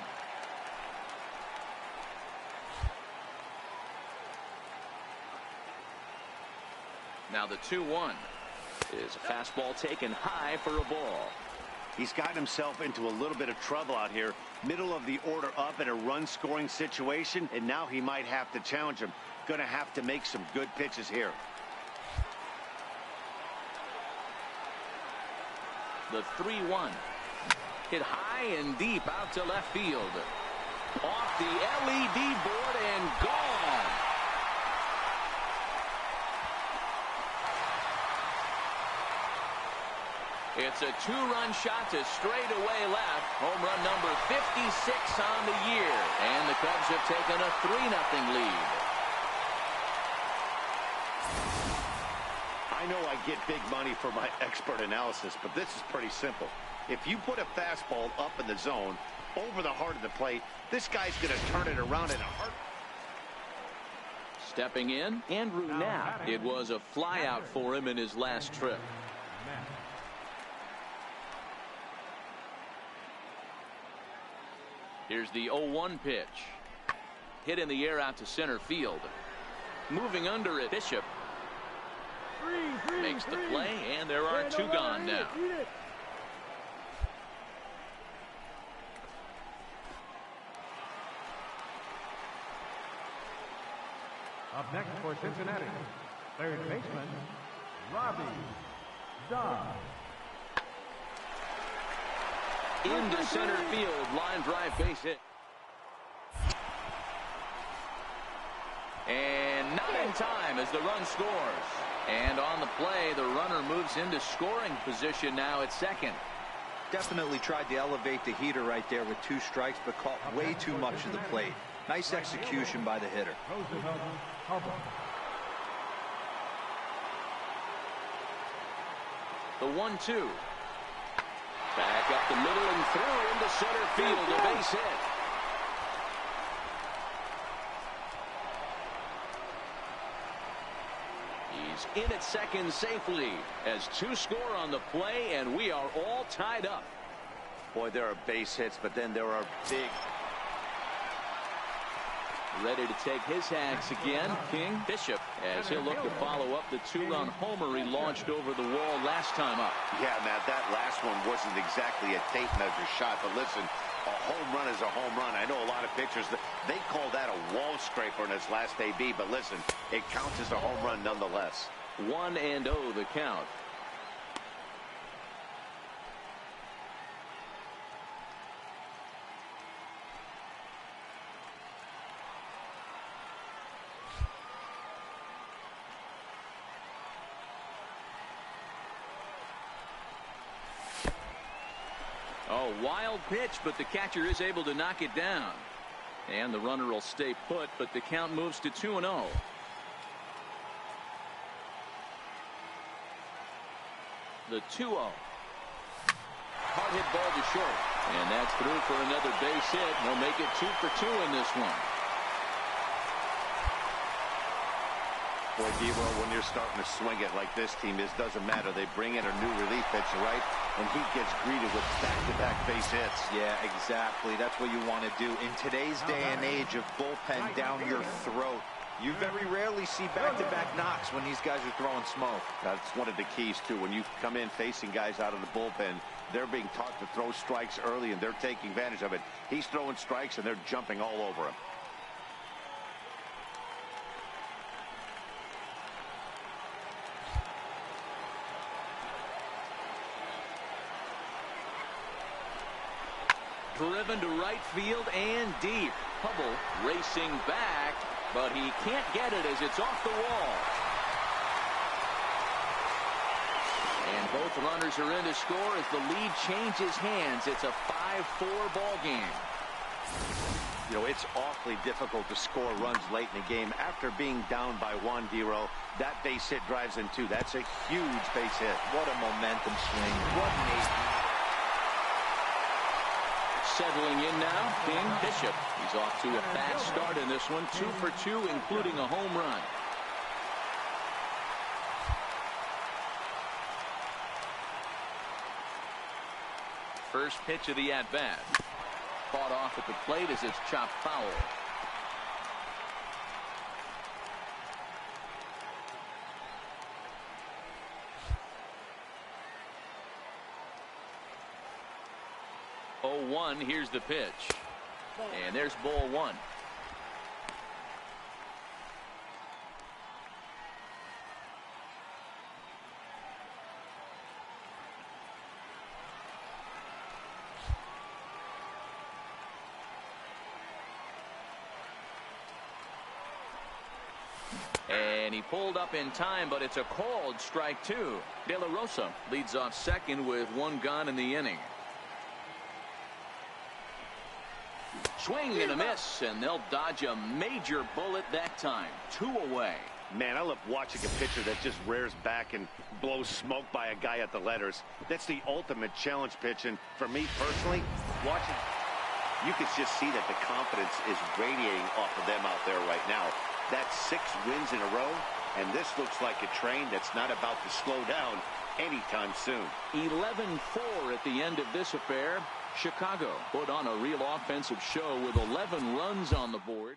[SPEAKER 1] Now the 2-1 is a fastball taken high for a ball.
[SPEAKER 2] He's got himself into a little bit of trouble out here. Middle of the order up in a run-scoring situation, and now he might have to challenge him. Going to have to make some good pitches here.
[SPEAKER 1] The 3-1. Hit high and deep out to left field. Off the LED board and gone. It's a 2-run shot to straightaway left. Home run number 56 on the year. And the Cubs have taken a 3-0 lead.
[SPEAKER 2] I know I get big money for my expert analysis, but this is pretty simple. If you put a fastball up in the zone, over the heart of the plate, this guy's going to turn it around in a heart.
[SPEAKER 1] Stepping in, Andrew Knapp. It was a flyout for him in his last trip. Here's the 0-1 pitch. Hit in the air out to center field. Moving under it, Bishop makes the play, and there are 2 gone now.
[SPEAKER 4] Up next for Cincinnati, third baseman, Robbie Dodd.
[SPEAKER 1] Into center field, line drive base hit. And not in time as the run scores. And on the play, the runner moves into scoring position now at second.
[SPEAKER 3] Definitely tried to elevate the heater right there with 2 strikes, but caught way too much of the plate. Nice execution by the hitter.
[SPEAKER 1] The 1-2. Back up the middle and through into center field. A base hit. He's in at second safely as 2 score on the play, and we are all tied up.
[SPEAKER 2] Boy, there are base hits, but then there are big.
[SPEAKER 1] Ready to take his hacks again, King Bishop, as he'll look to follow up the 2-run homer he launched over the wall last time up.
[SPEAKER 2] Yeah, Matt, that last one wasn't exactly a tape measure shot, but listen, a home run is a home run. I know a lot of pitchers, they call that a wall scraper in his last AB, but listen, it counts as a home run nonetheless.
[SPEAKER 1] 1-0 the count. Oh, wild pitch, but the catcher is able to knock it down. And the runner will stay put, but the count moves to 2-0. The 2-0. Hard hit ball to short. And that's through for another base hit. They'll make it 2 for 2 in this one.
[SPEAKER 2] Boy, Dero, when you're starting to swing it like this team is, doesn't matter. They bring in a new relief pitcher, right? And he gets greeted with back-to-back base hits.
[SPEAKER 3] Yeah, exactly. That's what you want to do. In today's day and age of bullpen down your throat, you very rarely see back-to-back knocks when these guys are throwing smoke.
[SPEAKER 2] That's one of the keys, too. When you come in facing guys out of the bullpen, they're being taught to throw strikes early, and they're taking advantage of it. He's throwing strikes, and they're jumping all over him.
[SPEAKER 1] Driven to right field and deep. Hubble racing back, but he can't get it as it's off the wall. And both runners are in to score as the lead changes hands. It's a 5-4 ball game.
[SPEAKER 2] You know, it's awfully difficult to score runs late in the game after being down by 1, Dero. That base hit drives in 2. That's a huge base hit.
[SPEAKER 3] What a momentum swing. What an ace.
[SPEAKER 1] Settling in now, King Bishop. He's off to a fast start in this one. 2 for 2, including a home run. First pitch of the at-bat. Fought off at the plate as it's chopped foul. Here's the pitch. And there's ball 1. And he pulled up in time, but it's a called strike 2. De La Rosa leads off second with 1 gone in the inning. Swing and a miss, and they'll dodge a major bullet that time. 2 away.
[SPEAKER 2] Man, I love watching a pitcher that just rears back and blows smoke by a guy at the letters. That's the ultimate challenge pitch, and for me personally, watching, you can just see that the confidence is radiating off of them out there right now. That's 6 wins in a row, and this looks like a train that's not about to slow down anytime soon.
[SPEAKER 1] 11-4 at the end of this affair. Chicago put on a real offensive show with 11 runs on the board.